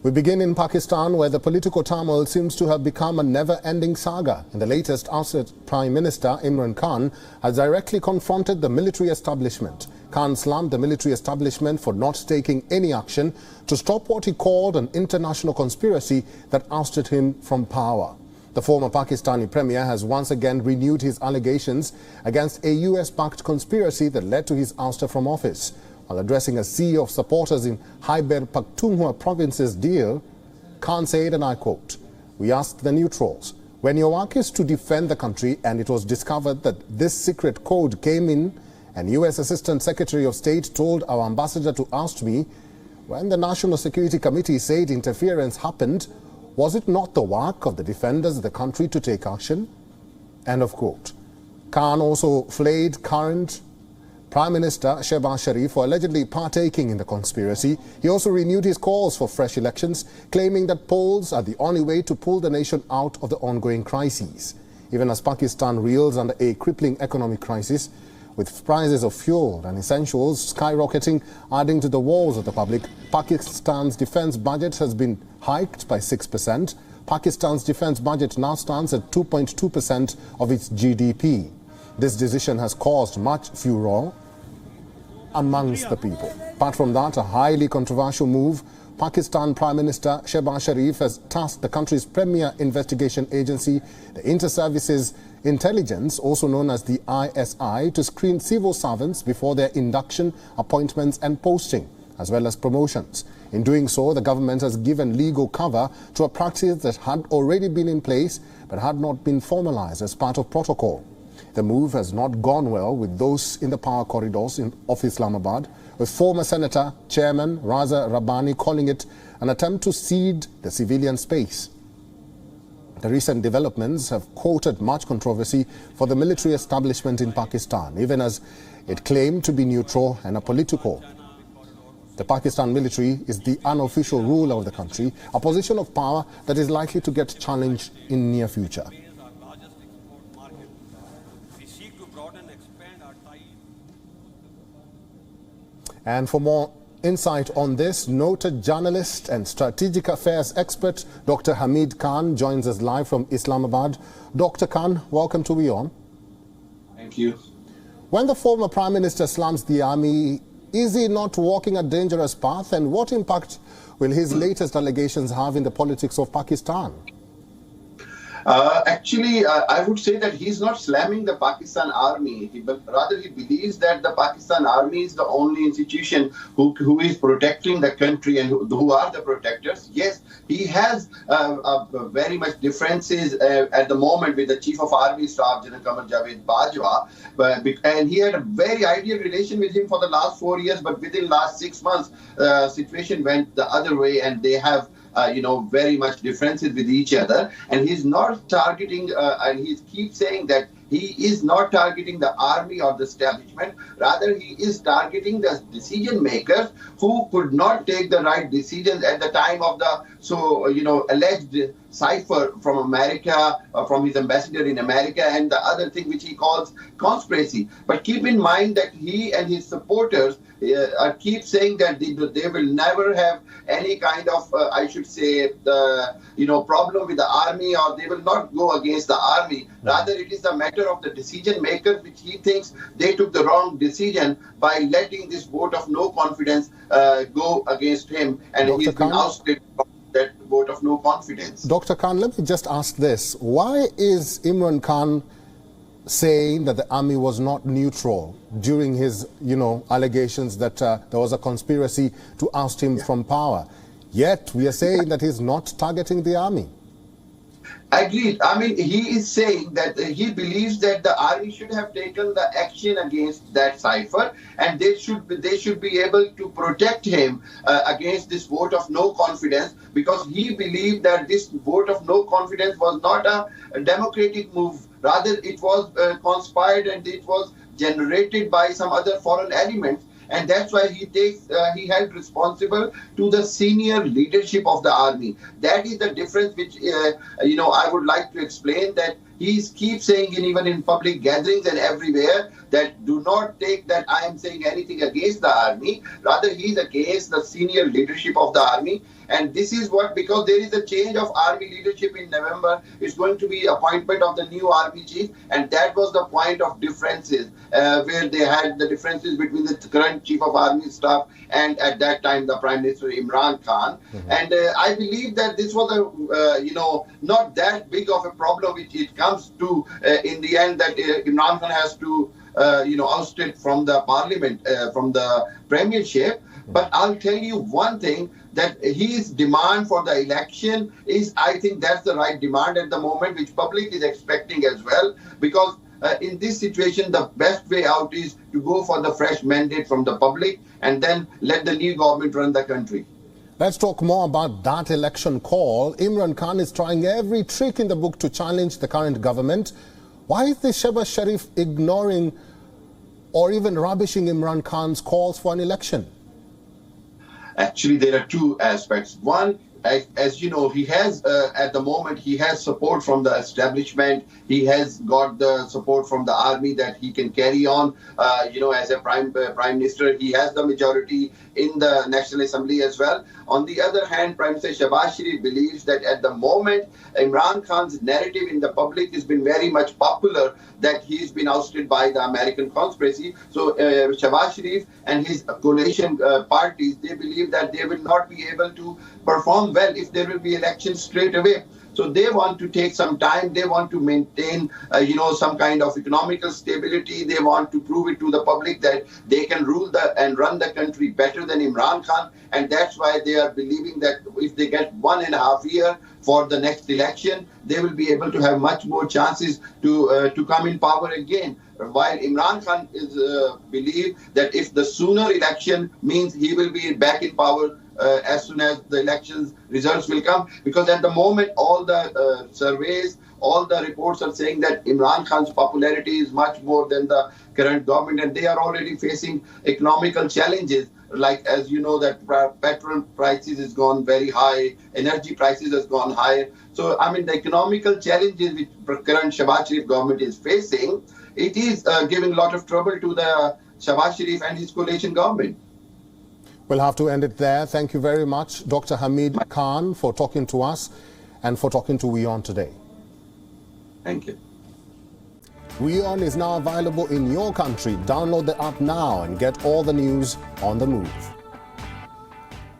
We begin in Pakistan, where the political turmoil seems to have become a never-ending saga. In the latest ousted Prime Minister, Imran Khan has directly confronted the military establishment. Khan slammed the military establishment for not taking any action to stop what he called an international conspiracy that ousted him from power. The former Pakistani premier has once again renewed his allegations against a US-backed conspiracy that led to his ouster from office. While addressing a sea of supporters in Khyber Pakhtunkhwa province's Deer, Khan said, and I quote, "We asked the neutrals, when your work is to defend the country and it was discovered that this secret code came in and US Assistant Secretary of State told our ambassador to oust me, when the National Security Committee said interference happened, was it not the work of the defenders of the country to take action?" End of quote. Khan also flayed current Prime Minister Shehbaz Sharif for allegedly partaking in the conspiracy. He also renewed his calls for fresh elections, claiming that polls are the only way to pull the nation out of the ongoing crises. Even as Pakistan reels under a crippling economic crisis, with prices of fuel and essentials skyrocketing, adding to the woes of the public, Pakistan's defense budget has been hiked by 6%. Pakistan's defense budget now stands at 2.2% of its GDP. This decision has caused much furor amongst the people. Apart from that, a highly controversial move, Pakistan Prime Minister Shehbaz Sharif has tasked the country's premier investigation agency, the Inter-Services Intelligence, also known as the ISI, to screen civil servants before their induction, appointments and posting, as well as promotions. In doing so, the government has given legal cover to a practice that had already been in place but had not been formalized as part of protocol. The move has not gone well with those in the power corridors of Islamabad, with former Senator Chairman Raza Rabbani calling it an attempt to cede the civilian space. The recent developments have quoted much controversy for the military establishment in Pakistan, even as it claimed to be neutral and apolitical. The Pakistan military is the unofficial ruler of the country, a position of power that is likely to get challenged in near future. And for more insight on this, noted journalist and strategic affairs expert Dr. Hamid Khan joins us live from Islamabad. Dr. Khan, welcome to WION. Thank you. When the former Prime Minister slams the army, is he not walking a dangerous path? And what impact will his latest allegations have in the politics of Pakistan? Actually, I would say that he's not slamming the Pakistan army, but rather he believes that the Pakistan army is the only institution who is protecting the country and who are the protectors. Yes, he has very much differences at the moment with the Chief of Army Staff, General Qamar Javed Bajwa, and he had a very ideal relation with him for the last 4 years, but within last 6 months, situation went the other way, and they have very much differences with each other, and he's not targeting, and he keeps saying that he is not targeting the army or the establishment. Rather, he is targeting the decision makers who could not take the right decisions at the time of the alleged cipher from America, from his ambassador in America, and the other thing which he calls conspiracy. But keep in mind that he and his supporters keep saying that they will never have any kind of, problem with the army, or they will not go against the army. Rather, it is a matter of the decision makers, which he thinks they took the wrong decision by letting this vote of no confidence go against him, and he's been ousted from that vote of no confidence. Dr. Khan, let me just ask this. Why is Imran Khan saying that the army was not neutral during his, allegations that there was a conspiracy to oust him from power? Yet we are saying that he's not targeting the army. Agreed. I mean, he is saying that he believes that the army should have taken the action against that cipher, and they should be able to protect him against this vote of no confidence, because he believed that this vote of no confidence was not a democratic move. Rather, it was conspired, and it was generated by some other foreign elements. And that's why he held responsible to the senior leadership of the army. That is the difference which, I would like to explain, that He keeps saying, even in public gatherings and everywhere, that do not take that I am saying anything against the army. Rather, he is against the senior leadership of the army. And this is what, because there is a change of army leadership in November, it's going to be appointment of the new army chief. And that was the point of differences, where they had the differences between the current chief of army staff and at that time the Prime Minister Imran Khan. And I believe that this was a, not that big of a problem which it comes to in the end, that Imran Khan has to, ousted from the parliament, from the premiership. But I'll tell you one thing, that his demand for the election is, I think that's the right demand at the moment, which public is expecting as well, because in this situation, the best way out is to go for the fresh mandate from the public and then let the new government run the country. Let's talk more about that election call. Imran Khan is trying every trick in the book to challenge the current government. Why is the Shehbaz Sharif ignoring or even rubbishing Imran Khan's calls for an election? Actually, there are two aspects. One, as you know, he has, at the moment, he has support from the establishment. He has got the support from the army that he can carry on, as a prime minister. He has the majority in the National Assembly as well. On the other hand, Prime Minister Shehbaz Sharif believes that at the moment, Imran Khan's narrative in the public has been very much popular, that he's been ousted by the American conspiracy. So Shehbaz Sharif and his coalition parties, they believe that they will not be able to perform well if there will be elections straight away. So they want to take some time. They want to maintain, some kind of economical stability. They want to prove it to the public that they can rule and run the country better than Imran Khan. And that's why they are believing that if they get 1.5 years for the next election, they will be able to have much more chances to come in power again. While Imran Khan is believe that if the sooner election means he will be back in power as soon as the elections results will come, because at the moment all the surveys, all the reports are saying that Imran Khan's popularity is much more than the current government, and they are already facing economical challenges, like, as you know, that petrol prices has gone very high, energy prices has gone high. So I mean, the economical challenges which current Shehbaz Sharif government is facing, it is giving a lot of trouble to the Shehbaz Sharif and his coalition government. We'll have to end it there. Thank you very much, Dr. Hamid Khan, for talking to us and for talking to WION today. Thank you. WION is now available in your country. Download the app now and get all the news on the move.